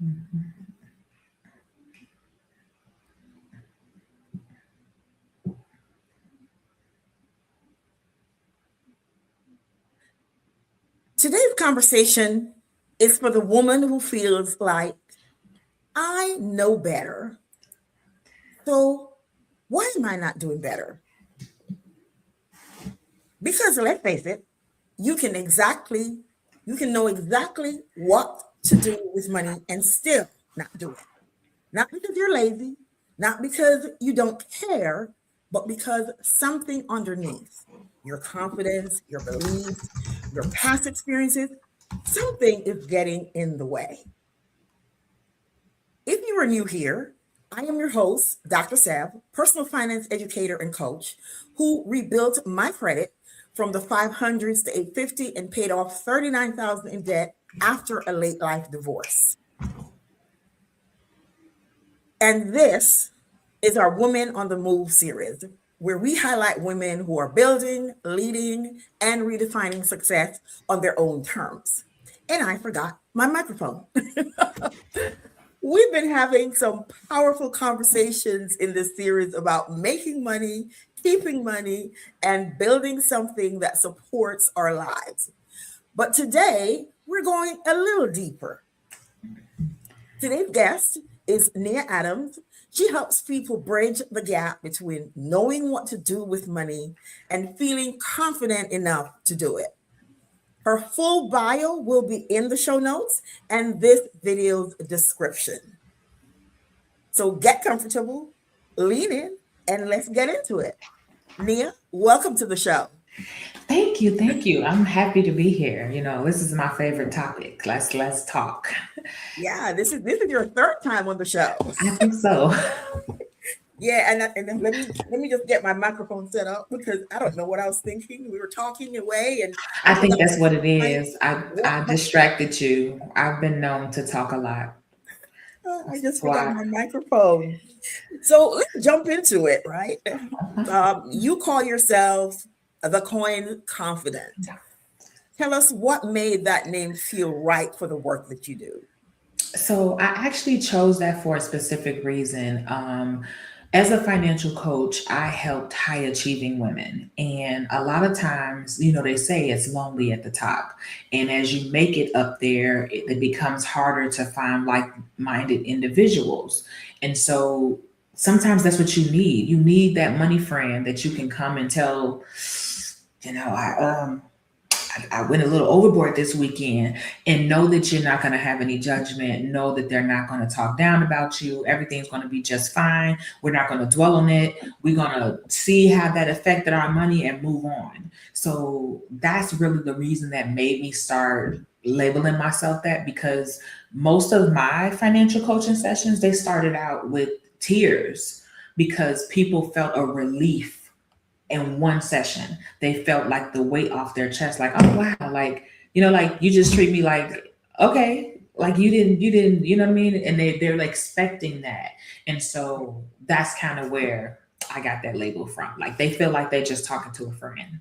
Mhm. Today's conversation is for the woman who feels like, I know better. So why am I not doing better? Because let's face it, you can exactly, you can know exactly what to do with money and still not do it. Not because you're lazy, not because you don't care, but because something underneath your confidence, your beliefs, your past experiences, something is getting in the way. If you are new here, I am your host, Dr. Sav, personal finance educator and coach, who rebuilt my credit from the 500s to 850 and paid off 39,000 in debt after a late life divorce. And this is our Women on the Move series, where we highlight women who are building, leading, and redefining success on their own terms. And I forgot my microphone. We've been having some powerful conversations in this series about making money, keeping money, and building something that supports our lives. But today, we're going a little deeper. Today's guest is Nia Adams. She helps people bridge the gap between knowing what to do with money and feeling confident enough to do it. Her full bio will be in the show notes and this video's description. So get comfortable, lean in, and let's get into it. Nia, welcome to the show. Thank you, thank you. I'm happy to be here. This is my favorite topic. Let's talk. Yeah, this is your third time on the show. I think so. Yeah, and then let me just get my microphone set up because I don't know what I was thinking. We were talking away, and I I think forgot that's what it my is. what I my distracted you. I've been known to talk a lot. I That's just forgot why. my microphone. So let's jump into it, right? You call yourself the Coin Confident. Tell us what made that name feel right for the work that you do. So I actually chose that for a specific reason. As a financial coach, I helped high achieving women. And a lot of times, they say it's lonely at the top. And as you make it up there, it becomes harder to find like minded individuals. And so sometimes that's what you need. You need that money friend that you can come and tell, I went a little overboard this weekend, and know that you're not going to have any judgment. Know that they're not going to talk down about you. Everything's going to be just fine. We're not going to dwell on it. We're going to see how that affected our money and move on. So that's really the reason that made me start labeling myself that, because most of my financial coaching sessions, they started out with tears because people felt a relief in one session. They felt like the weight off their chest, like, oh wow, like, like you just treat me like, okay, like you didn't, you know what I mean? And they're like expecting that. And so that's kind of where I got that label from. Like they feel like they're just talking to a friend.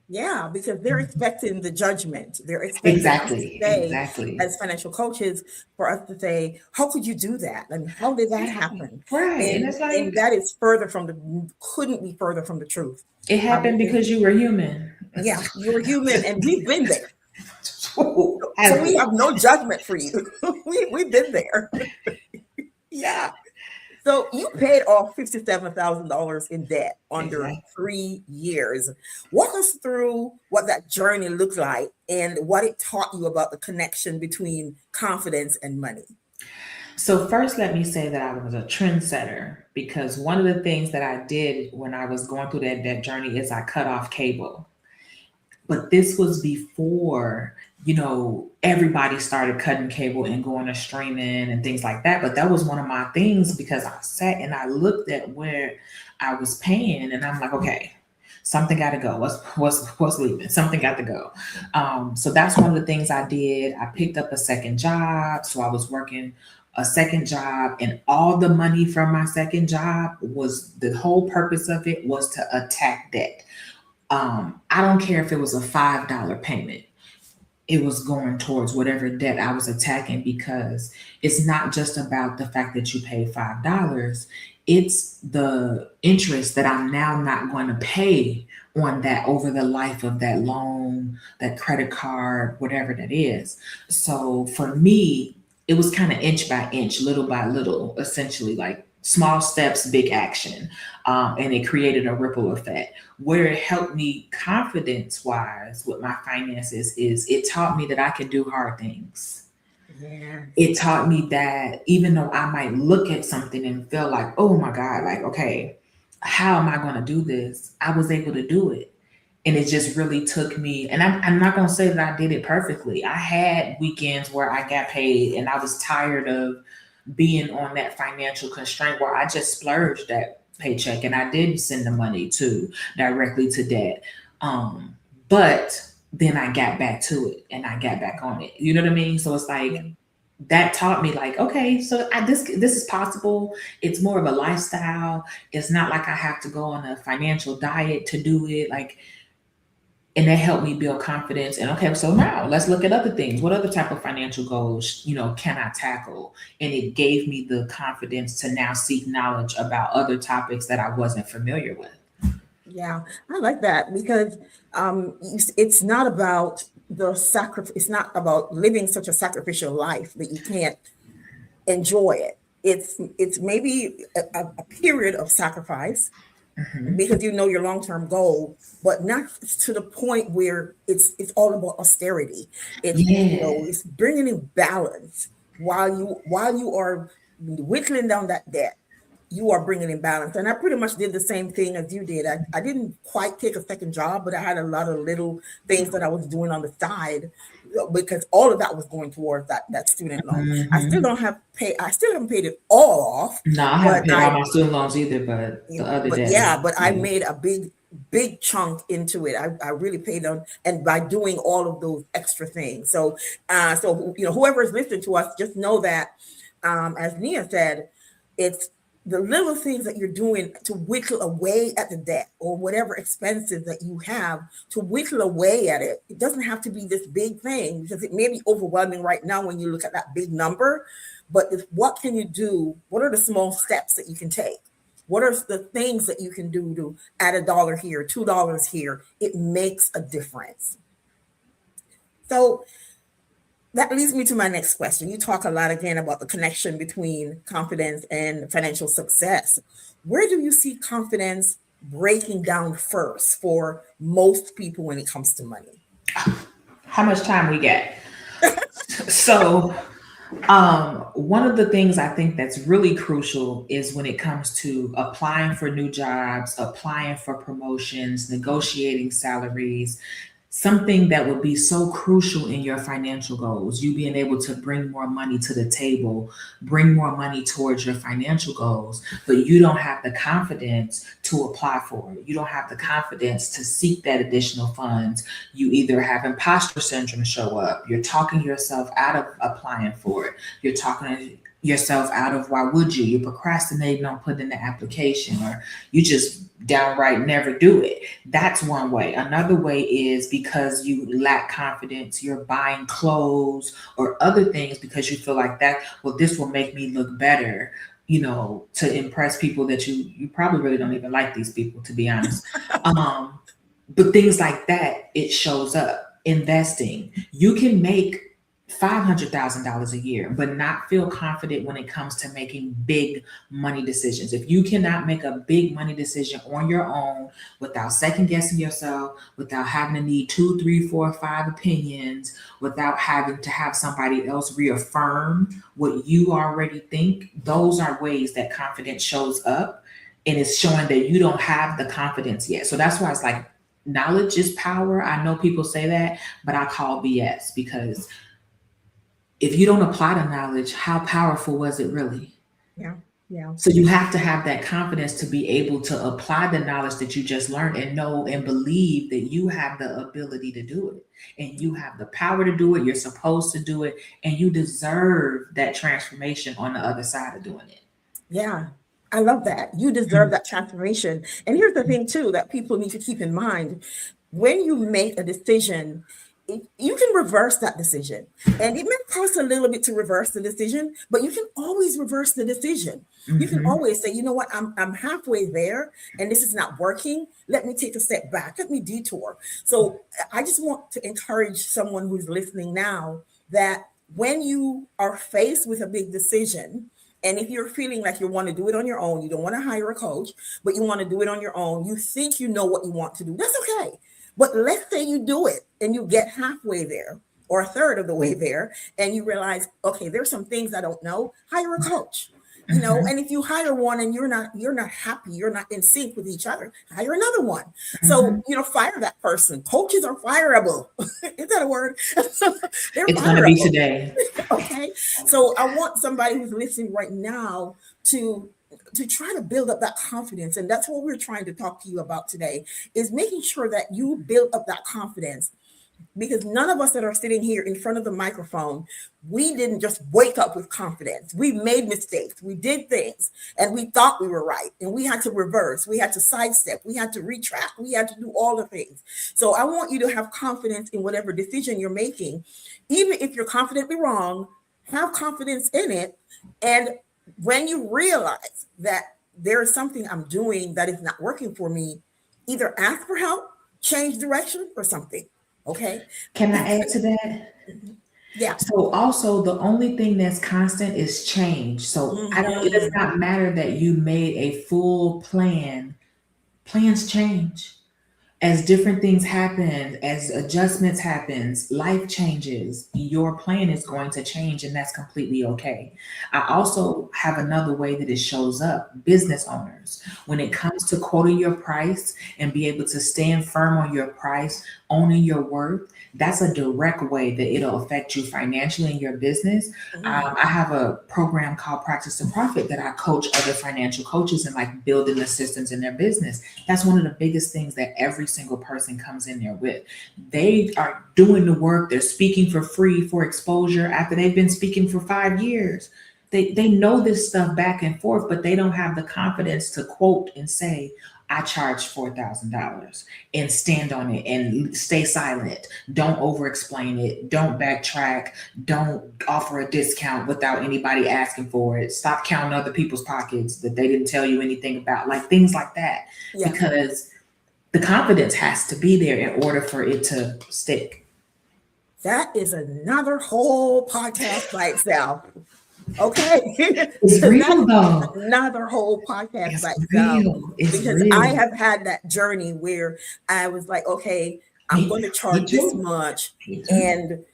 Yeah, because they're expecting the judgment. They're expecting us to Exactly, say, exactly. as financial coaches, for us to say, "How could you do that? I mean, how did that happen?" Right. And And it's and like that is further from the couldn't be further from the truth. it happened Because because you were human. yeah, you're human, and we've been there, so Have we we? have no judgment for you. We've been there. Yeah. So you paid off $57,000 in debt under Exactly. 3 years. Walk us through what that journey looked like and what it taught you about the connection between confidence and money. So first, let me say that I was a trendsetter, because one of the things that I did when I was going through that journey is I cut off cable. But this was before, everybody started cutting cable and going to streaming and things like that. But that was one of my things, because I sat and I looked at where I was paying, and I'm like, okay, something got to go. What's leaving? Something got to go. So that's one of the things I did. I picked up a second job, so I was working a second job, and all the money from my second job, was the whole purpose of it was to attack debt. I don't care if it was a $5 payment. it was going towards whatever debt I was attacking, because it's not just about the fact that you pay $5. It's the interest that I'm now not going to pay on that over the life of that loan, that credit card, whatever that is. So for me, it was kind of inch by inch, little by little, essentially like small steps, big action. And it created a ripple effect. Where it helped me confidence wise with my finances is it taught me that I can do hard things. Yeah. It taught me that even though I might look at something and feel like, oh my God, like, okay, how am I going to do this? I was able to do it. And it just really took me, and I'm not going to say that I did it perfectly. I had weekends where I got paid and I was tired of being on that financial constraint where I just splurged that paycheck and I didn't send the money to directly to debt. But then I got back to it and I got back on it. You know what I mean? So it's like that taught me like, okay, so this is possible. It's more of a lifestyle. It's not like I have to go on a financial diet to do it. Like, and that helped me build confidence. And okay, so now let's look at other things. What other type of financial goals, can I tackle? And it gave me the confidence to now seek knowledge about other topics that I wasn't familiar with. Yeah, I like that because it's not about the sacrifice. It's not about living such a sacrificial life that you can't enjoy it. It's maybe a period of sacrifice Mhm. because you know your long-term goal, but not to the point where it's all about austerity. Yeah. It's bringing in balance while you are whittling down that debt. You are bringing in balance, and I pretty much did the same thing as you did. I didn't quite take a second job, but I had a lot of little things that I was doing on the side because all of that was going towards that student loan. I still Mhm. don't have pay. I still haven't paid it all off, No, I but haven't paid all my student loans either, but the other but debt, yeah, but I yeah. made a big chunk into it. I really paid on, and by doing all of those extra things. So whoever is listening to us, just know that as Nia said, it's the little things that you're doing to whittle away at the debt or whatever expenses that you have to whittle away at it. It doesn't have to be this big thing because it may be overwhelming right now when you look at that big number, but what can you do? What are the small steps that you can take? What are the things that you can do to add $1 here, $2 here? It makes a difference. So that leads me to my next question. You talk a lot again about the connection between confidence and financial success. Where do you see confidence breaking down first for most people when it comes to money? How much time we get? So, one of the things I think that's really crucial is when it comes to applying for new jobs, applying for promotions, negotiating salaries, something that would be so crucial in your financial goals, you being able to bring more money to the table, bring more money towards your financial goals, but you don't have the confidence to apply for it. You don't have the confidence to seek that additional funds. You either have imposter syndrome show up, you're talking yourself out of applying for it, you're talking yourself out of why would you're procrastinating on putting in the application, or you just downright never do it. That's one way. Another way is because you lack confidence, you're buying clothes or other things because you feel like that, well, this will make me look better, to impress people that you probably really don't even like these people, to be honest. But things like that, it shows up. Investing, you can make $500,000 a year, but not feel confident when it comes to making big money decisions. If you cannot make a big money decision on your own without second guessing yourself, without having to need 2, 3, 4, 5 opinions, without having to have somebody else reaffirm what you already think, those are ways that confidence shows up. And it's showing that you don't have the confidence yet. So that's why it's like knowledge is power. I know people say that, but I call BS, because if you don't apply the knowledge, how powerful was it really? Yeah, yeah. So you have to have that confidence to be able to apply the knowledge that you just learned and know and believe that you have the ability to do it, and you have the power to do it. You're supposed to do it, and you deserve that transformation on the other side of doing it. Yeah, I love that. You deserve that transformation. And here's the thing, too, that people need to keep in mind. When you make a decision, you can reverse that decision. And it may cost a little bit to reverse the decision, but you can always reverse the decision. You can Mhm. always say, you know what, I'm halfway there and this is not working. Let me take a step back. Let me detour. So I just want to encourage someone who's listening now that when you are faced with a big decision, and if you're feeling like you want to do it on your own, you don't want to hire a coach, but you want to do it on your own, you think you know what you want to do, that's okay. But let's say you do it and you get halfway there or a third of the way there, and you realize, okay, there's some things I don't know, hire a coach. Mhm. And if you hire one and you're not happy, you're not in sync with each other, hire another one. So, Mhm. fire that person. Coaches are fireable. Is that a word? They're It's going to be fireable. today. Okay. So I want somebody who's listening right now to try to build up that confidence. And that's what we're trying to talk to you about today, is making sure that you build up that confidence, because none of us that are sitting here in front of the microphone, we didn't just wake up with confidence. We made mistakes. We did things and we thought we were right. And we had to reverse. We had to sidestep. We had to retract. We had to do all the things. So I want you to have confidence in whatever decision you're making. Even if you're confidently wrong, have confidence in it. And when you realize that there is something I'm doing that is not working for me, either ask for help, change direction, or something. Okay. Can I add to that? Yeah. So also the only thing that's constant is change. So it does Mhm. not matter that you made a full plan. Plans change. As different things happen, as adjustments happens, life changes, your plan is going to change and that's completely okay. I also have another way that it shows up. Business owners, when it comes to quoting your price and be able to stand firm on your price, owning your worth, that's a direct way that it'll affect you financially in your business. Mhm. I have a program called Practice to Profit that I coach other financial coaches and like building the systems in their business. That's one of the biggest things that every single person comes in there with. They are doing the work, they're speaking for free for exposure after they've been speaking for 5 years. They know this stuff back and forth, but they don't have the confidence to quote and say, I charge $4,000 and stand on it and stay silent. Don't over explain it. Don't backtrack. Don't offer a discount without anybody asking for it. Stop counting other people's pockets that they didn't tell you anything about, like things like that, Yeah. because the confidence has to be there in order for it to stick. That is another whole podcast by itself. Okay. It's That real is though. another whole podcast It's by itself, real. It's because I real. have had that journey where I was like, okay, I'm Me, going to me charge this too. much. Me too.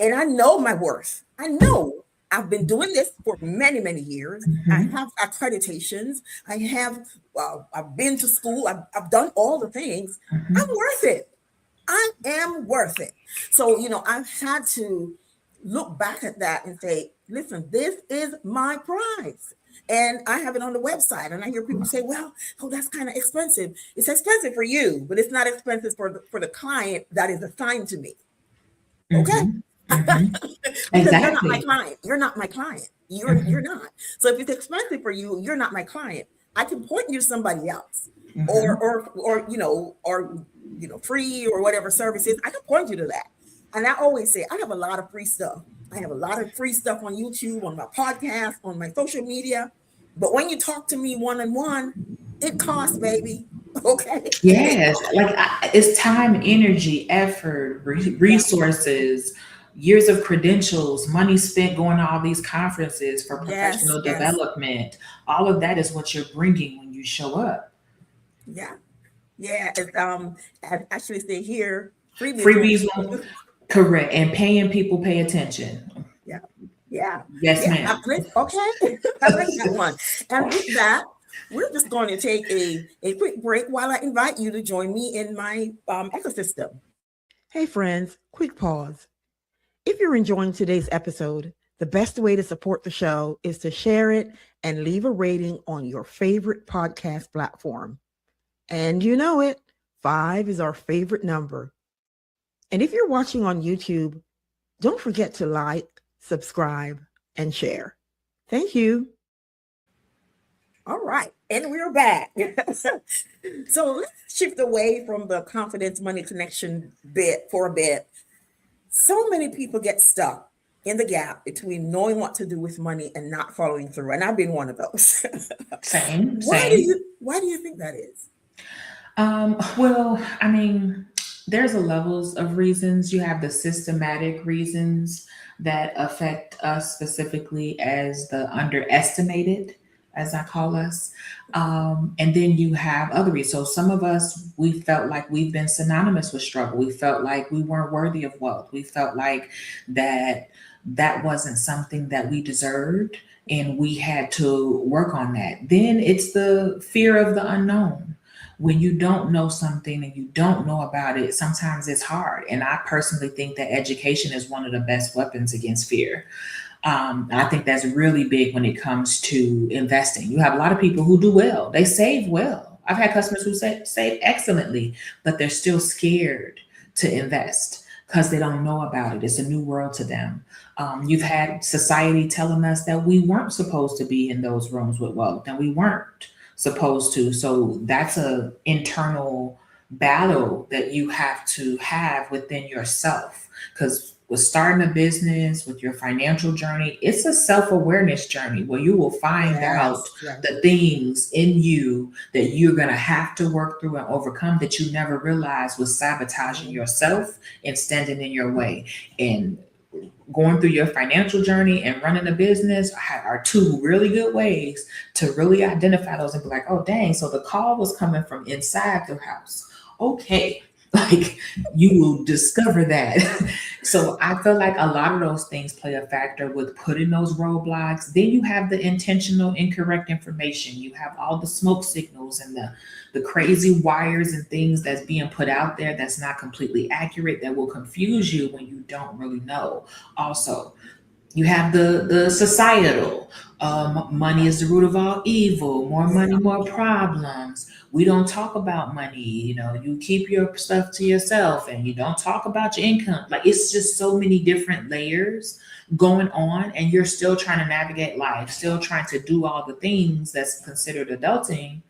And I know my worth. I know I've been doing this for many, many years. I Mhm, have accreditations. I have, well, I've been to school. I've done all the things. I'm mhm. worth it. I am worth it. So, I've had to look back at that and say, listen, this is my price. And I have it on the website. And I hear people say, well, oh, that's kind of expensive. It's expensive for you, but it's not expensive for the client that is assigned to me. Okay. Mhm, mhm. Because you're not my Exactly. client. You're not my client. You're Mhm, not. So if it's expensive for you, you're not my client. I can point you to somebody else, or mhm. free or whatever services. I can point you to that. And I always say I have a lot of free stuff. I have a lot of free stuff on YouTube, on my podcast, on my social media. But when you talk to me one on one, it costs, baby. Okay, it Yes, costs. like it's time, energy, effort, Yeah. resources, years of credentials, money spent going to all these conferences for Yes. professional Yes. development. All of that is what you're bringing when you show up. Yeah. Yeah. I actually say here, freebies won't Freebies keep won't, you. correct, and paying people pay attention. Yeah. Yeah. Yes, Yeah. ma'am. Okay. I like that one. And with that, we're just going to take a quick break while I invite you to join me in my ecosystem. Hey, friends, quick pause. If you're enjoying today's episode, the best way to support the show is to share it and leave a rating on your favorite podcast platform. And you know it, 5 is our favorite number. And if you're watching on YouTube, don't forget to like, subscribe, and share. Thank you. All right. And we're back. So let's shift away from the confidence money connection bit for a bit So many people get stuck in the gap between knowing what to do with money and not following through. And I've been one of those. Same, Why do same. you think that is? Well, I mean, there's a levels of reasons. You have the systematic reasons that affect us specifically as the underestimated, as I call us. And then you have other reasons. So some of us, we felt like we've been synonymous with struggle. We felt like we weren't worthy of wealth. We felt like that wasn't something that we deserved, and we had to work on that. Then it's the fear of the unknown. When you don't know something and you don't know about it, sometimes it's hard. And I personally think that education is one of the best weapons against fear. I think that's really big when it comes to investing. You have a lot of people who do well, they save well. I've had customers who save excellently, but they're still scared to invest because they don't know about it. It's a new world to them. You've had society telling us that we weren't supposed to be in those rooms with wealth, and we weren't supposed to. So that's a internal battle that you have to have within yourself. Because with starting a business, with your financial journey, it's a self-awareness journey where you will find out Yes, yes. the things in you that you're going to have to work through and overcome that you never realized was sabotaging yourself and standing in your way. And going through your financial journey and running a business are two really good ways to really identify those and be like, oh, dang, so the call was coming from inside the house. Okay. Like, you will discover that. So I feel like a lot of those things play a factor with putting those roadblocks. Then you have the intentional incorrect information. You have all the smoke signals and the crazy wires and things that's being put out there that's not completely accurate, that will confuse you when you don't really know. Also, you have the societal, money is the root of all evil, more money, more problems. We don't talk about money. You keep your stuff to yourself and you don't talk about your income. Like, it's just so many different layers going on, and you're still trying to navigate life, still trying to do all the things that's considered adulting,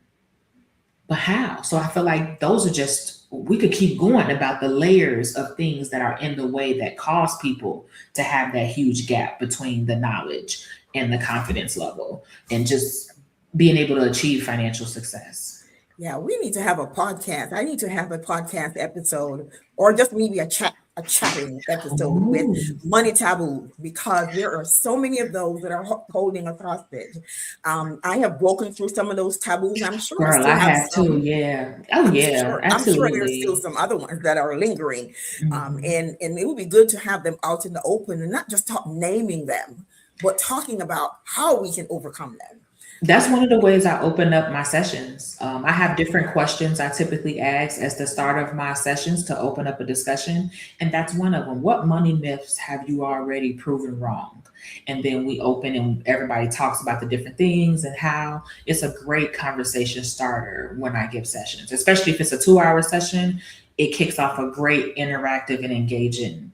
but how? So I feel like those are just, we could keep going about the layers of things that are in the way that cause people to have that huge gap between the knowledge and the confidence level and just being able to achieve financial success. Yeah, we need to have a podcast. I need to have a podcast episode, or just maybe a chatting episode with Ooh, money taboo, because there are so many of those that are holding us hostage. I have broken through some of those taboos. I'm sure I girl, still I have have too. some. Yeah. Oh, yeah, I'm sure there's still absolutely. some other ones that are lingering. Mhm. And it would be good to have them out in the open and not just talk naming them, but talking about how we can overcome them. That's one of the ways I open up my sessions. I have different questions I typically ask as the start of my sessions to open up a discussion. And that's one of them. What money myths have you already proven wrong? And then we open and everybody talks about the different things and how. It's a great conversation starter when I give sessions, especially if it's a 2 hour session. It kicks off a great interactive and engaging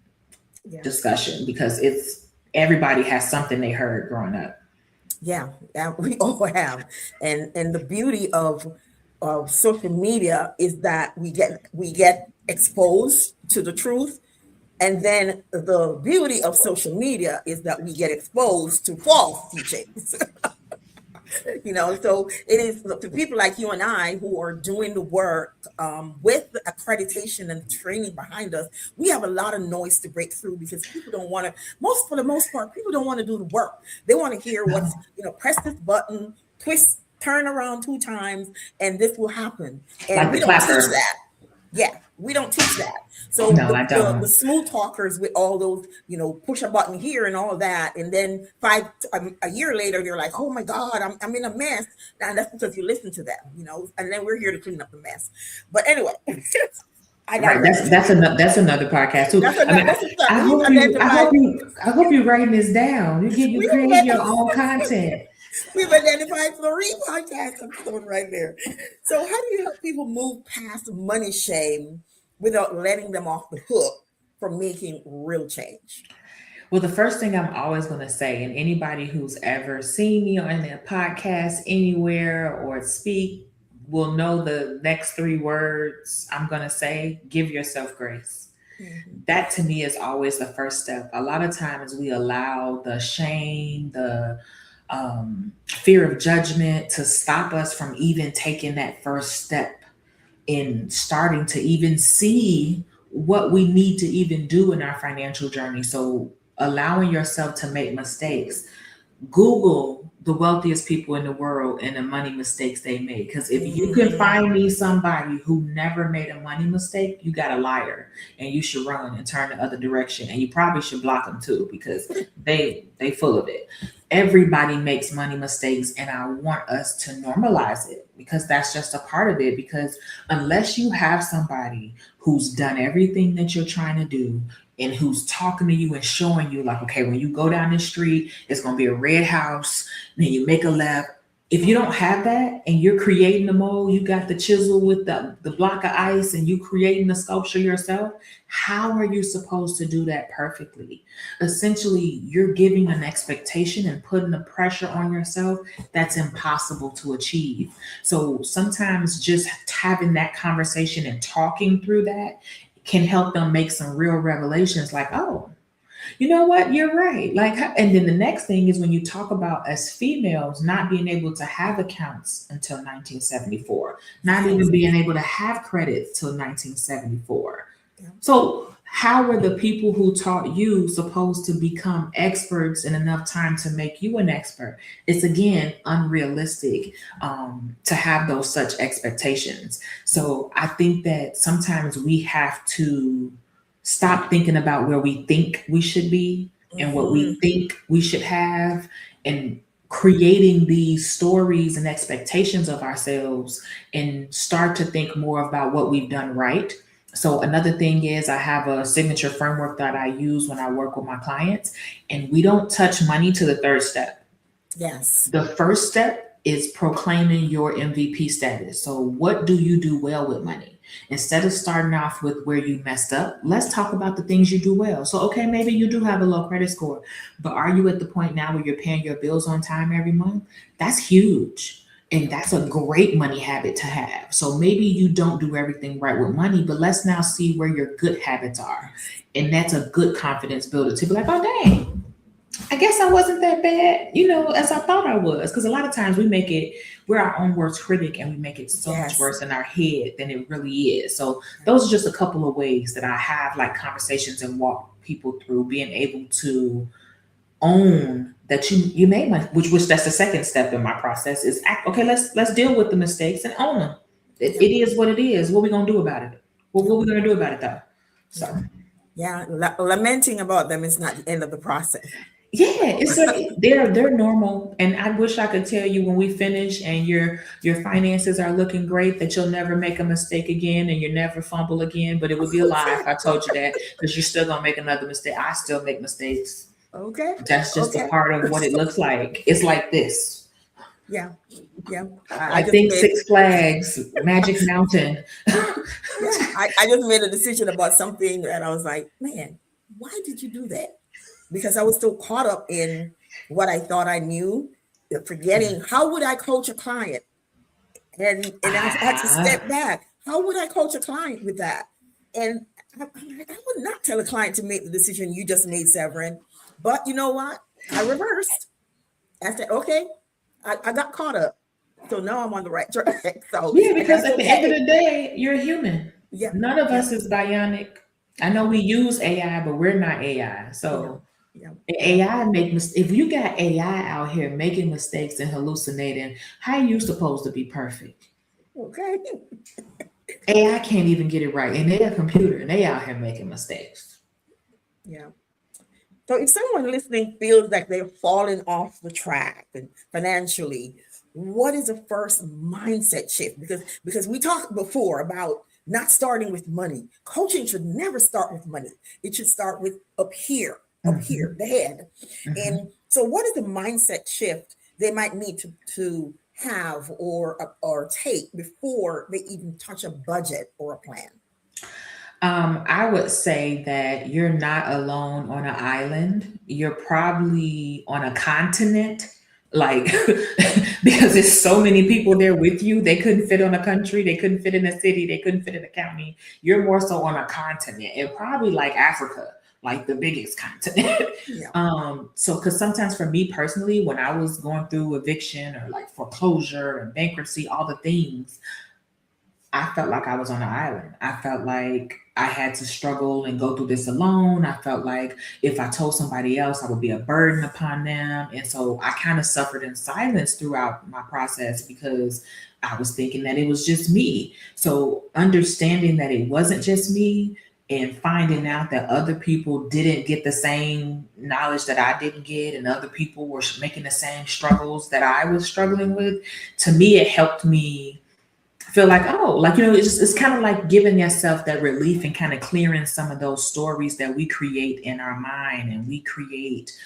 Yes. discussion because it's everybody has something they heard growing up. Yeah, yeah, we all have. And the beauty of social media is that we get exposed to the truth. And then the beauty of social media is that we get exposed to false teachings. So it is to people like you and I who are doing the work, with the accreditation and training behind us. We have a lot of noise to break through because people don't want to, for the most part, people don't want to do the work. They want to hear what's, press this button, twist, turn around 2 times, and this will happen. And Like we the don't teach clapper. that. Yeah, we don't teach that. So No, the, I the don't. smooth talkers with all those, push a button here and all of that, and then a year later they're like, "Oh my God, I'm in a mess." And that's because you listen to them. And then we're here to clean up the mess. But anyway, I Right. That's digress. that's another that's another podcast too. I mean, That's a start. I We've hope you I identified. hope you I hope you writing this down. You We've creating your identified. own content. We've identified 3 podcast episodes right there. So, how do you help people move past money shame without letting them off the hook for making real change? Well, the first thing I'm always going to say, and anybody who's ever seen me on their podcast anywhere or speak will know the next 3 words I'm going to say: give yourself grace. Mhm. That to me is always the first step. A lot of times we allow the shame, the fear of judgment to stop us from even taking that first step in starting to even see what we need to even do in our financial journey. So allowing yourself to make mistakes. Google the wealthiest people in the world and the money mistakes they made. Because if you can Mhm. find me somebody who never made a money mistake, you got a liar, and you should run and turn the other direction. And you probably should block them too, because they full of it. Everybody makes money mistakes, and I want us to normalize it, because that's just a part of it. Because unless you have somebody who's done everything that you're trying to do, and who's talking to you and showing you, like, okay, when you go down this street, it's going to be a red house, then you make a left. If you don't have that and you're creating the mold, you got the chisel with the block of ice, and you creating the sculpture yourself, how are you supposed to do that perfectly? Essentially, you're giving an expectation and putting the pressure on yourself that's impossible to achieve. So sometimes just having that conversation and talking through that can help them make some real revelations, like, oh, you know what, you're right. Like, and then the next thing is when you talk about, as females, not being able to have accounts until 1974, not Yes. even being able to have credit till 1974. Yeah. So how were the people who taught you supposed to become experts in enough time to make you an expert? It's again unrealistic to have those such expectations. So I think that sometimes we have to stop thinking about where we think we should be and what we Mhm. think we should have, and creating these stories and expectations of ourselves, and start to think more about what we've done right. So another thing is, I have a signature framework that I use when I work with my clients, and we don't touch money to the third step. Yes. The first step is proclaiming your MVP status. So, what do you do well with money? Instead of starting off with where you messed up, let's talk about the things you do well. So, okay, maybe you do have a low credit score, but are you at the point now where you're paying your bills on time every month? That's huge. And that's a great money habit to have. So maybe you don't do everything right with money, but let's now see where your good habits are. And that's a good confidence builder to be like, oh, dang, I guess I wasn't that bad, as I thought I was. Because a lot of times we're our own worst critic, and we make it so much Yes. worse in our head than it really is. So those are just a couple of ways that I have like conversations and walk people through being able to own that you made money, which that's the second step in my process is act. Okay, let's deal with the mistakes and own them. It, Yeah. it is what it is. What we gonna do about it? What we gonna do about it though? So. Yeah. Yeah. Lamenting about them is not the end of the process. Yeah, it's like they're normal, and I wish I could tell you when we finish and your finances are looking great that you'll never make a mistake again and you never fumble again. But it would be a lie if I told you that, because you're still gonna make another mistake. I still make mistakes. Okay. That's just a Okay. part of what it looks like. It's like this. Yeah. Yeah. I I just think made Six Flags, Magic Mountain. yeah. I just made a decision about something and I was like, man, why did you do that? Because I was still caught up in what I thought I knew, forgetting how would I coach a client? And I had to Ah, step back. How would I coach a client with that? And I'm like, I would not tell a client to make the decision you just made, Severin. But you know what? I reversed. I said, okay, I got caught up. So now I'm on the right track. So, yeah, and because that's at the end of okay. the day, you're human. Yeah, None of yeah, us is bionic. I know we use AI, but we're not AI. yeah, So yeah, yeah. AI if you got AI out here making mistakes and hallucinating, how you supposed to be perfect? Okay. AI can't even get it right, and they're a computer, and they out here making mistakes. Yeah. So if someone listening feels like they're falling off the track and financially, what is the first mindset shift? Because we talked before about not starting with money. Coaching should never start with money. It should start with up Hmm. here, the head. Hmm. And so what is the mindset shift they might need to have or take before they even touch a budget or a plan? I would say that you're not alone on an island. You're probably on a continent Like, because there's so many people there with you, they couldn't fit on a country, they couldn't fit in a city, they couldn't fit in a county. You're more so on a continent, and probably like Africa, like the biggest continent. Yeah. So because sometimes for me personally, when I was going through eviction or like foreclosure and bankruptcy, all the things, I felt like I was on an island. I felt like I had to struggle and go through this alone. I felt like if I told somebody else, I would be a burden upon them. And so I kind of suffered in silence throughout my process because I was thinking that it was just me. So understanding that it wasn't just me and finding out that other people didn't get the same knowledge that I didn't get, and other people were making the same struggles that I was struggling with, to me, it helped me feel like, oh, like, it's kind of like giving yourself that relief and kind of clearing some of those stories that we create in our mind and we create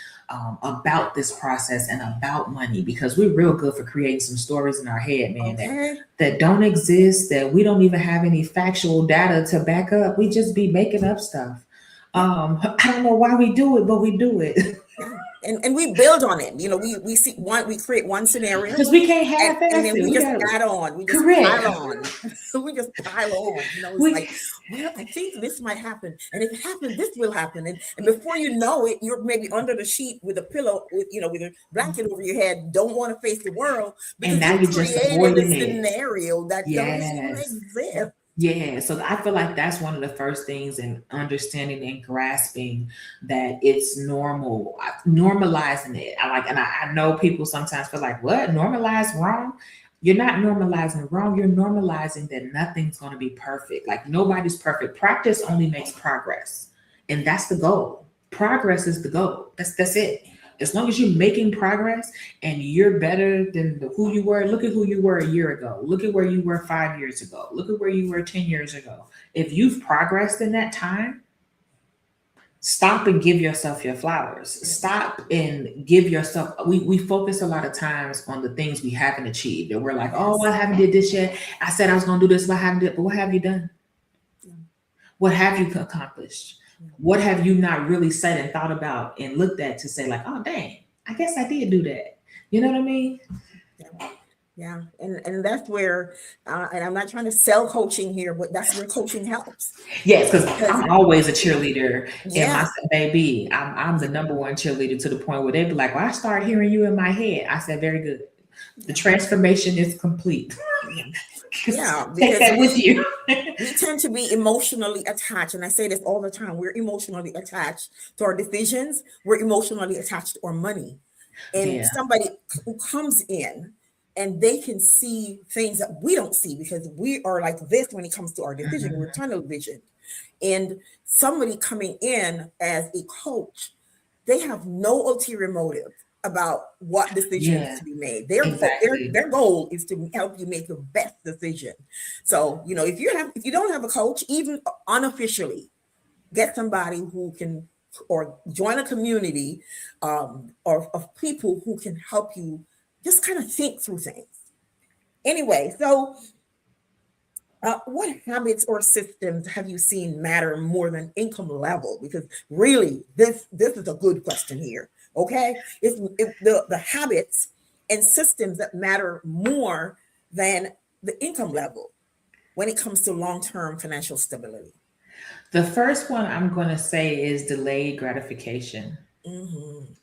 about this process and about money, because we're real good for creating some stories in our head, man, Okay. that don't exist, that we don't even have any factual data to back up. We just be making up stuff. I don't know why we do it, but we do it. Yeah. And we build on it. We see we create one scenario, Because we can't have and then it. we just gotta- add on. We just Correct. pile on. We just pile on. It's We- like, well, I think this might happen, and if it happens, this will happen, and before you know it, you're maybe under the sheet with a pillow, with a blanket over your head. Don't want to face the world, because And now you you're just created a avoiding it. scenario that doesn't even Yes. exist. Yeah, so I feel like that's one of the first things in understanding and grasping that it's normal, normalizing it. I know people sometimes feel like, what, normalize wrong? You're not normalizing wrong. You're normalizing that nothing's going to be perfect. Like, nobody's perfect. Practice only makes progress, and that's the goal. Progress is the goal. That's it. As long as you're making progress and you're better than who you were, look at who you were a year ago. Look at where you were 5 years ago. Look at where you were 10 years ago. If you've progressed in that time, stop and give yourself your flowers. Stop and give yourself. We focus a lot of times on the things we haven't achieved. And we're like, oh, I haven't did this yet. I said I was going to do this, but I haven't did. But what have you done? What have you accomplished? What have you not really said and thought about and looked at to say, like, oh, dang, I guess I did do that. You know what I mean? Yeah, and that's where, and I'm not trying to sell coaching here, but that's where coaching helps. Yes, because I'm always a cheerleader. Yeah. And I said, baby, I'm the number one cheerleader, to the point where they be like, well, I start hearing you in my head. I said, very good. The transformation is complete. Yeah, Take that with you. We tend to be emotionally attached, and I say this all the time. We're emotionally attached to our decisions. We're emotionally attached to our money. And Yeah. somebody who comes in and they can see things that we don't see, because we are like this when it comes to our decision. We're tunnel vision. And somebody coming in as a coach, they have no ulterior motive about what decisions to be made. Their goal is to help you make the best decision. So, if you don't have a coach, even unofficially, get somebody who can, or join a community or of people who can help you just kind of think through things. Anyway, so what habits or systems have you seen matter more than income level? Because really, this is a good question here. Okay, it's the habits and systems that matter more than the income level when it comes to long-term financial stability. The first one I'm going to say is delayed gratification. Mm-hmm.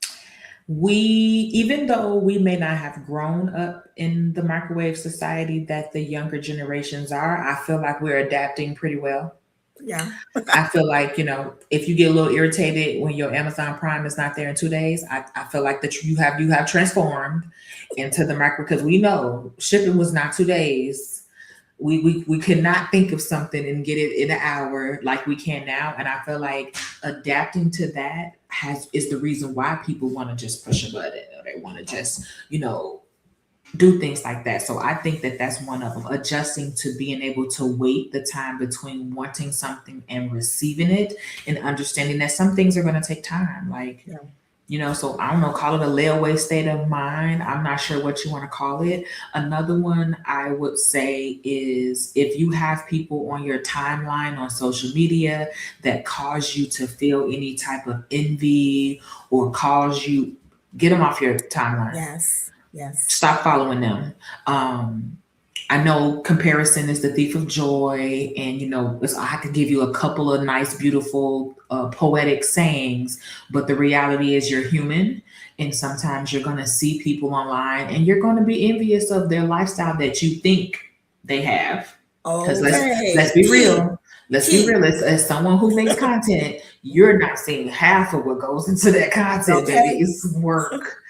Even though we may not have grown up in the microwave society that the younger generations are, I feel like we're adapting pretty well. Yeah. I feel like, if you get a little irritated when your Amazon Prime is not there in 2 days, I feel like that you have transformed into the micro, because we know shipping was not 2 days. We could not think of something and get it in an hour like we can now. And I feel like adapting to that is the reason why people want to just push a button, or they want to just, do things like that. So I think that that's one of them, adjusting to being able to wait the time between wanting something and receiving it, and understanding that some things are going to take time. Like, so I don't know, call it a layaway state of mind. I'm not sure what you want to call it. Another one I would say is, if you have people on your timeline on social media that cause you to feel any type of envy or cause you Get them off your timeline. Yes. Stop following them. I know comparison is the thief of joy, and I could give you a couple of nice, beautiful, poetic sayings, but the reality is you're human, and sometimes you're going to see people online, and you're going to be envious of their lifestyle that you think they have. Because let's be real. Let's be real. As someone who makes content, you're not seeing half of what goes into that content. Baby, it's work.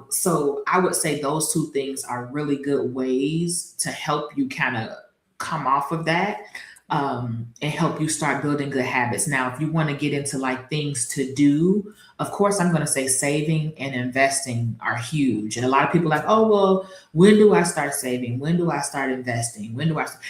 So I would say those two things are really good ways to help you kind of come off of that, and help you start building good habits. Now, if you want to get into like things to do, of course, I'm going to say saving and investing are huge. And a lot of people are like, oh, well, when do I start saving? When do I start investing?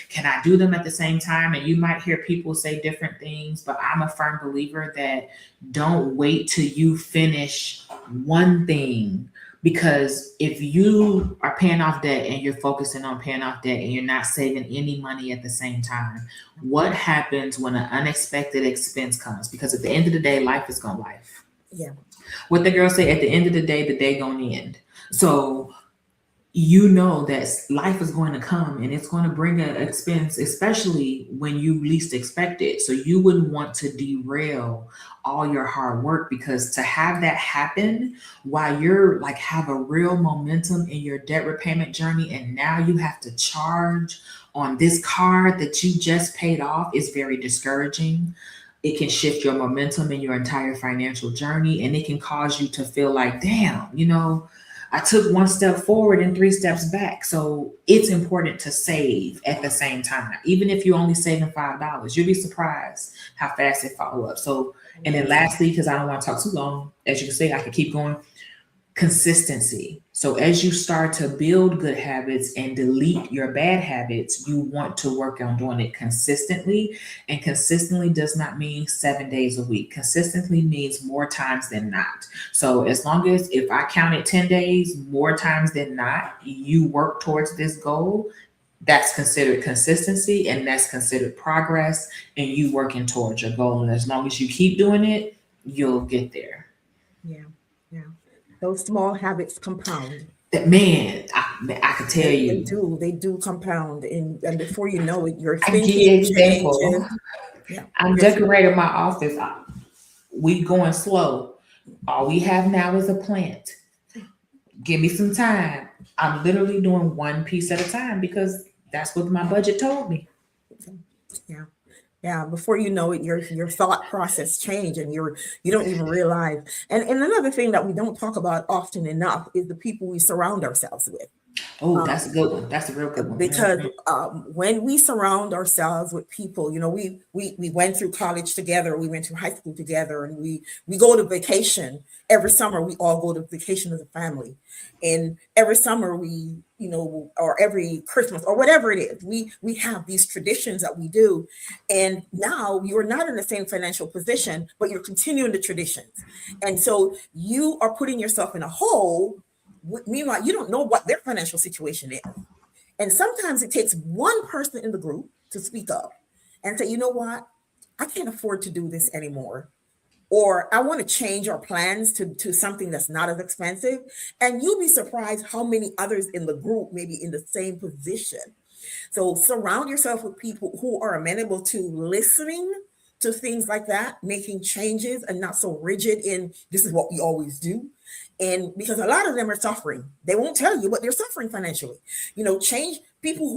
Can I do them at the same time? And you might hear people say different things, but I'm a firm believer that don't wait till you finish one thing. Because if you are paying off debt and you're focusing on paying off debt and you're not saving any money at the same time, what happens when an unexpected expense comes? Because at the end of the day, life is gonna life. Yeah. What the girl say, at the end of the day gonna end. So you know that life is going to come and it's going to bring an expense, especially when you least expect it. So you wouldn't want to derail all your hard work, because to have that happen while you're like have a real momentum in your debt repayment journey, and now you have to charge on this card that you just paid off, is very discouraging. It can shift your momentum in your entire financial journey, and it can cause you to feel like, damn, I took one step forward and 3 steps back. So it's important to save at the same time. Even if you're only saving $5, you'll be surprised how fast it follow up. So, and then lastly, because I don't want to talk too long, as you can see, I could keep going. Consistency. So as you start to build good habits and delete your bad habits, you want to work on doing it consistently. And consistently does not mean 7 days a week. Consistently means more times than not. So as long as, if I counted 10 days, more times than not, you work towards this goal, that's considered consistency, and that's considered progress, and you working towards your goal. And as long as you keep doing it, you'll get there. Yeah. Those small habits compound. That man, I could tell you. They do compound, and before you know it, you're thinking. Example. Yeah. I'm decorating my office. We going slow. All we have now is a plant. Give me some time. I'm literally doing one piece at a time because that's what my budget told me. Yeah, before you know it, your thought process change, and you don't even realize. And another thing that we don't talk about often enough is the people we surround ourselves with. Oh, that's a good one. That's a real good one. Because when we surround ourselves with people, we went through college together, we went through high school together, and we go to vacation every summer. We all go to vacation as a family, and every summer we, or every Christmas or whatever it is, we have these traditions that we do. And now you're not in the same financial position, but you're continuing the traditions, and so you are putting yourself in a hole. Meanwhile, you don't know what their financial situation is. And sometimes it takes one person in the group to speak up and say, you know what, I can't afford to do this anymore. Or I want to change our plans to something that's not as expensive. And you'll be surprised how many others in the group may be in the same position. So surround yourself with people who are amenable to listening to things like that, making changes, and not so rigid in this is what we always do. And because a lot of them are suffering, they won't tell you, but they're suffering financially. Change people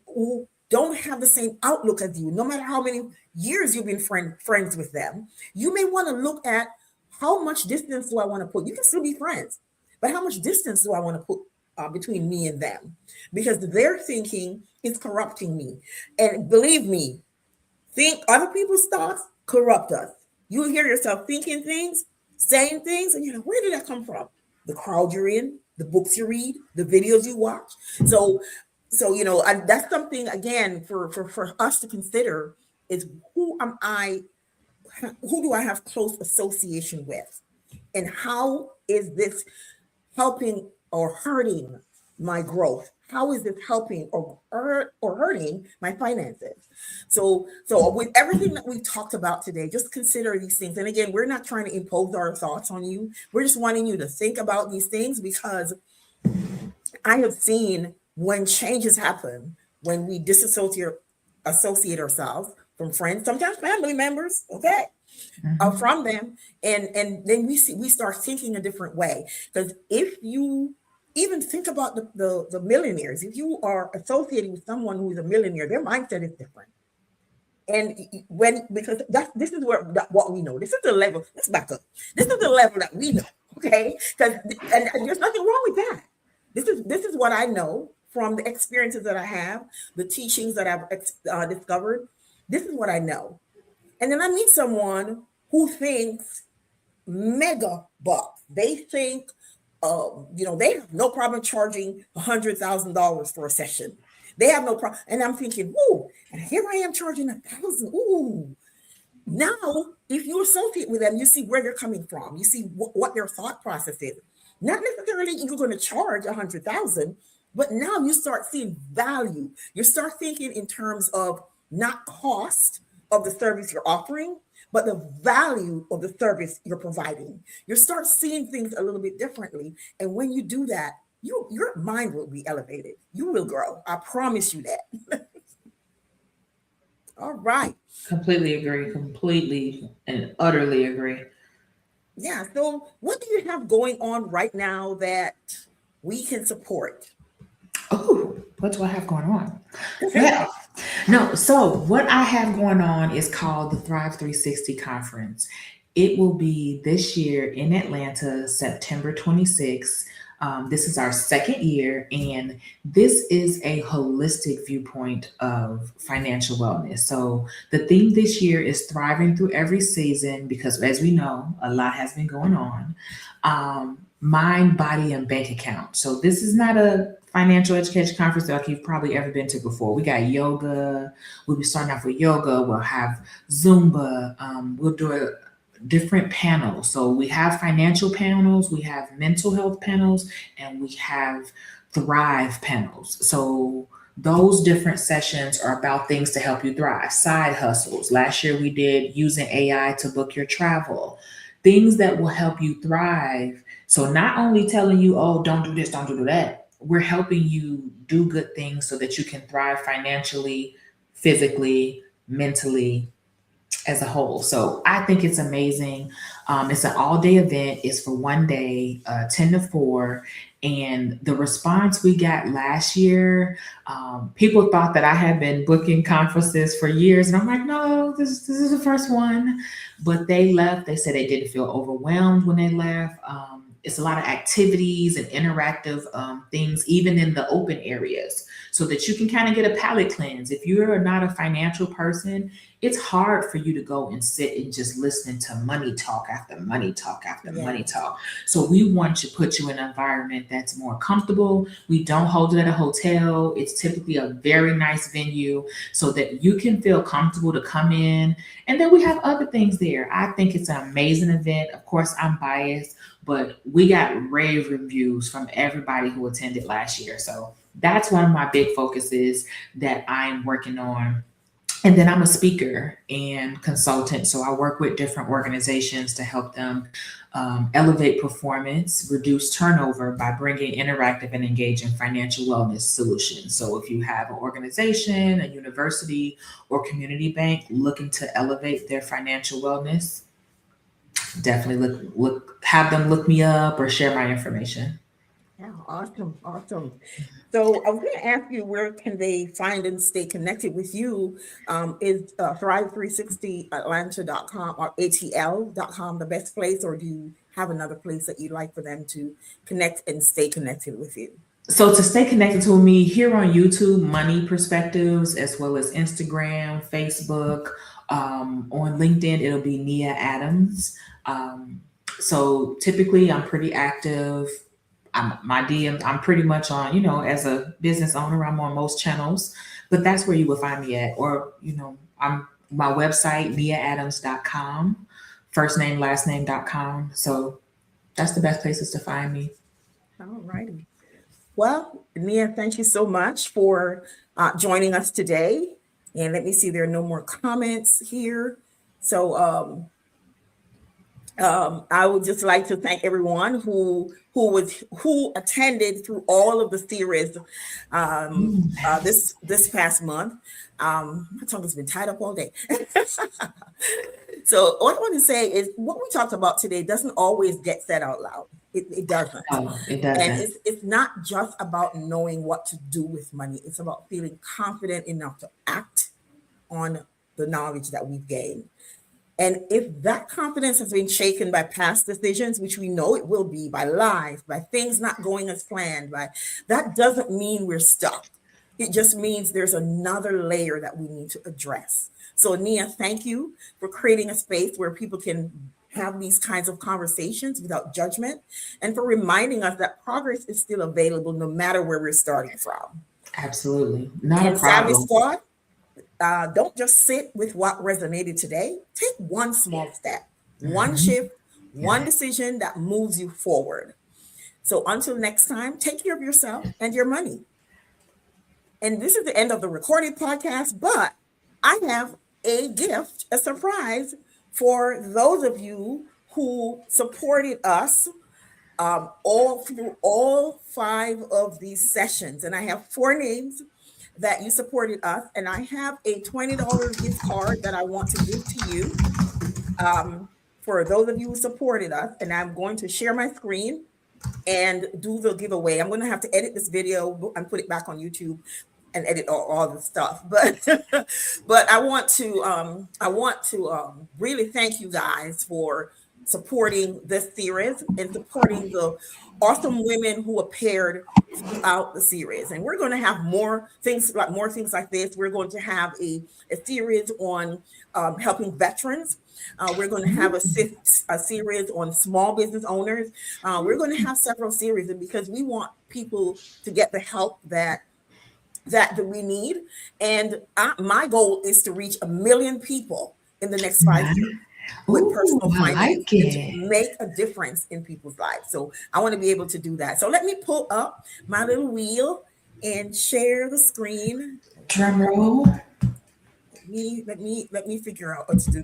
who don't have the same outlook as you, no matter how many years you've been friends with them. You may want to look at how much distance do I want to put. You can still be friends, but how much distance do I want to put between me and them? Because their thinking is corrupting me. And believe me, think other people's thoughts corrupt us. You hear yourself thinking things, saying things, and you're like, where did that come from? The crowd you're in, the books you read, the videos you watch. So that's something, again, for us to consider is who am I, who do I have close association with? And how is this helping or hurting my growth? how is this helping or hurting my finances? So with everything that we've talked about today, just consider these things. And again, we're not trying to impose our thoughts on you. We're just wanting you to think about these things, because I have seen when changes happen, when we associate ourselves from friends, sometimes family members, okay, from them, and then we start thinking a different way. Because if you even think about the millionaires, if you are associating with someone who is a millionaire, their mindset is different. And because this is what we know. This is the level. Let's back up. This is the level that we know, okay? Because and there's nothing wrong with that. This is what I know from the experiences that I have, the teachings that I've discovered. This is what I know. And then I meet someone who thinks mega bucks. They think, they have no problem charging $100,000 for a session. They have no problem. And I'm thinking, ooh, and here I am charging 1,000. Ooh. Now, if you associate with them, you see where they're coming from. You see what their thought process is. Not necessarily you're going to charge 100,000, but now you start seeing value. You start thinking in terms of not cost of the service you're offering, but the value of the service you're providing. You start seeing things a little bit differently. And when you do that, your mind will be elevated. You will grow. I promise you that. All right. Completely agree. Completely and utterly agree. Yeah. So what do you have going on right now that we can support? Oh, what do I have going on? Yeah. No, so what I have going on is called the Thrive 360 Conference. It will be this year in Atlanta, September 26th. This is our second year, and this is a holistic viewpoint of financial wellness. So, the theme this year is thriving through every season because, as we know, a lot has been going on. Mind, body, and bank account. So, this is not a financial education conference like you've probably ever been to before. We got yoga. We'll be starting off with yoga. We'll have Zumba. We'll do a different panels. So we have financial panels, we have mental health panels, and we have Thrive panels. So those different sessions are about things to help you thrive. Side hustles. Last year we did using AI to book your travel. Things that will help you thrive. So not only telling you, oh, don't do this, don't do that. We're helping you do good things so that you can thrive financially, physically, mentally, as a whole. So I think it's amazing. It's an all-day event. It's for one day, 10 to 4. And the response we got last year, people thought that I had been booking conferences for years. And I'm like, no, this is the first one. But they left. They said they didn't feel overwhelmed when they left. It's a lot of activities and interactive things, even in the open areas, so that you can kind of get a palate cleanse. If you're not a financial person, it's hard for you to go and sit and just listen to money talk after money talk after money talk. So we want to put you in an environment that's more comfortable. We don't hold it at a hotel. It's typically a very nice venue so that you can feel comfortable to come in. And then we have other things there. I think it's an amazing event. Of course, I'm biased, but we got rave reviews from everybody who attended last year. So that's one of my big focuses that I'm working on. And then I'm a speaker and consultant. So I work with different organizations to help them elevate performance, reduce turnover by bringing interactive and engaging financial wellness solutions. So if you have an organization, a university, or community bank looking to elevate their financial wellness, definitely have them look me up or share my information. Yeah, awesome. So I was going to ask you, where can they find and stay connected with you? Is Thrive360Atlanta.com or ATL.com the best place, or do you have another place that you'd like for them to connect and stay connected with you? So to stay connected to me here on YouTube, Money Perspectives, as well as Instagram, Facebook, on LinkedIn, it'll be Nia Adams. So typically I'm pretty active. My DMs, I'm pretty much on, as a business owner, I'm on most channels, but that's where you will find me at. Or, I'm my website, niaadams.com, first name, last name.com. So that's the best places to find me. All righty. Well, Nia, thank you so much for joining us today. And let me see, there are no more comments here. So I would just like to thank everyone who attended through all of the series this past month. My tongue has been tied up all day. So what I want to say is what we talked about today doesn't always get said out loud. It doesn't. No, it And doesn't. it's not just about knowing what to do with money. It's about feeling confident enough to act on the knowledge that we've gained. And if that confidence has been shaken by past decisions, which we know it will be, by life, by things not going as planned, that doesn't mean we're stuck. It just means there's another layer that we need to address. So Nia, thank you for creating a space where people can have these kinds of conversations without judgment, and for reminding us that progress is still available no matter where we're starting from. Absolutely. Not a And Savvy problem. Squad, don't just sit with what resonated today. Take one small step, one Mhm. shift, one Yeah. decision that moves you forward. So until next time, take care of yourself and your money. And this is the end of the recorded podcast, but I have a gift, a surprise for those of you who supported us all through all 5 of these sessions. And I have 4 names that you supported us. And I have a $20 gift card that I want to give to you for those of you who supported us. And I'm going to share my screen and do the giveaway. I'm going to have to edit this video and put it back on YouTube and edit all the stuff. But but I want to really thank you guys for supporting this series and supporting the awesome women who appeared throughout the series. And we're going to have more things like this. We're going to have a series on helping veterans. We're going to have a series on small business owners. We're going to have several series, and because we want people to get the help that we need. And my goal is to reach 1 million people in the next 5 years with personal Ooh, I finance like and to it. make a difference in people's lives. So I want to be able to do that. So let me pull up my little wheel and share the screen. Drum roll. Let me figure out what to do.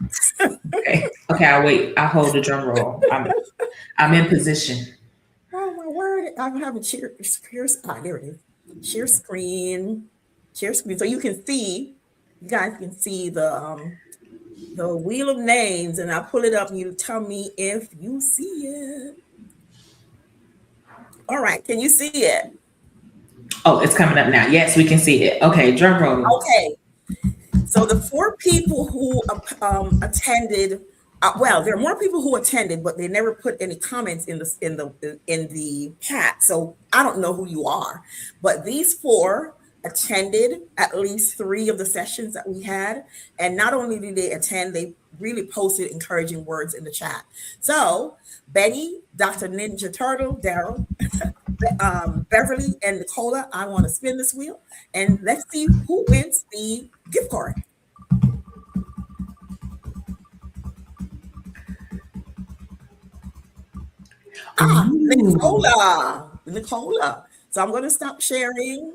Okay. Okay, I'll wait. I'll hold the drum roll. I'm in position. Oh my word! I'm having share. There it is. Share screen. Share screen. So you can see. You guys can see the wheel of names, and I pull it up, and you tell me if you see it. All right. Can you see it? Oh, it's coming up now. Yes, we can see it. Okay, drum roll. Okay. So the 4 people who attended. Well, there are more people who attended, but they never put any comments in the chat. So I don't know who you are, but these 4 attended at least 3 of the sessions that we had, and not only did they attend, they really posted encouraging words in the chat. So Betty, Dr. Ninja Turtle, Daryl, Beverly, and Nicola, I want to spin this wheel, and let's see who wins the gift card. Nicola. So I'm going to stop sharing.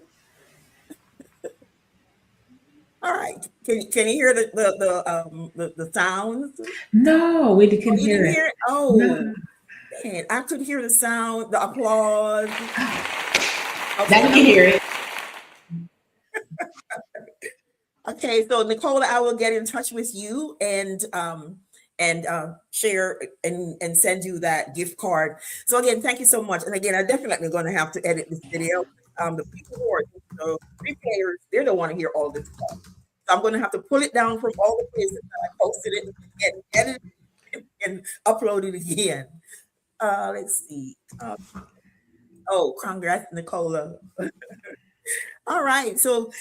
All right. Can you hear the sounds? No, we couldn't You hear didn't it. hear it? Oh, No. man, I could hear the sound, the applause. Now we can hear it. Okay, so Nicola, I will get in touch with you and share and send you that gift card. So again, thank you so much. And again, I'm definitely going to have to edit this video. The people who are the replayers, they don't want to hear all this stuff. So I'm going to have to pull it down from all the places that I posted it and edit it and upload it again. Let's see. Oh, congrats, Nicola. All right. So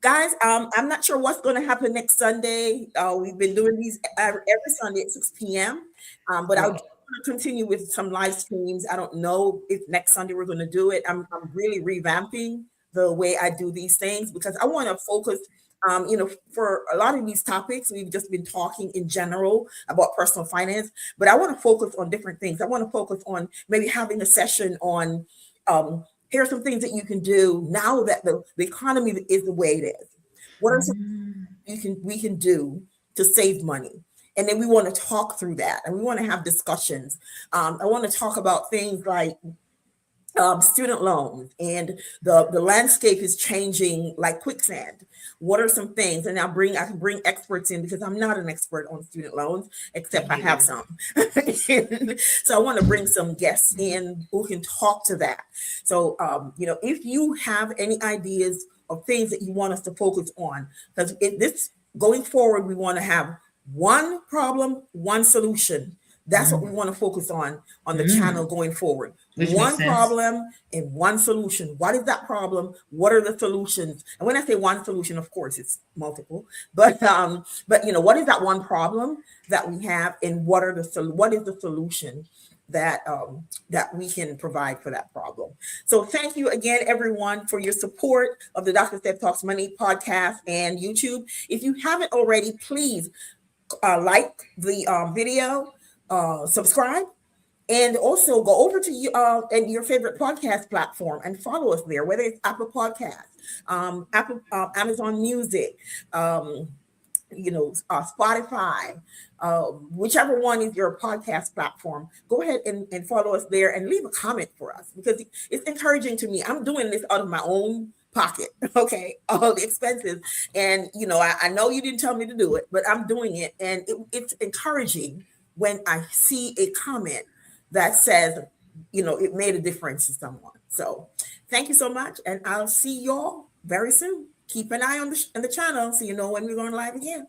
guys, I'm not sure what's going to happen next Sunday. We've been doing these every Sunday at 6 p.m. But I'll continue with some live streams. I don't know if next Sunday we're going to do it. I'm really revamping the way I do these things because I want to focus. For a lot of these topics, we've just been talking in general about personal finance, but I want to focus on different things. I want to focus on maybe having a session on Here are some things that you can do now that the economy is the way it is. What are some we can do to save money? And then we want to talk through that, and we want to have discussions. I want to talk about things like student loans, and the landscape is changing like quicksand. What are some things? And I can bring experts in, because I'm not an expert on student loans, except I have some. So I want to bring some guests in who can talk to that. So if you have any ideas of things that you want us to focus on, because this going forward, we want to have one problem, one solution. That's what we want to focus on the channel going forward. Which one problem and one solution. What is that problem? What are the solutions? And when I say one solution, of course, it's multiple. But what is that one problem that we have, and what is the solution that we can provide for that problem? So thank you again, everyone, for your support of the Dr. Steph Talks Money podcast and YouTube. If you haven't already, please like the video. Subscribe, and also go over to you and your favorite podcast platform and follow us there, whether it's Apple Podcasts, Amazon Music, Spotify, whichever one is your podcast platform. Go ahead and follow us there, and leave a comment for us, because it's encouraging to me. I'm doing this out of my own pocket, okay, all the expenses, and I know you didn't tell me to do it, but I'm doing it, and it's encouraging when I see a comment that says, it made a difference to someone. So thank you so much. And I'll see y'all very soon. Keep an eye on the channel so you know when we're going live again.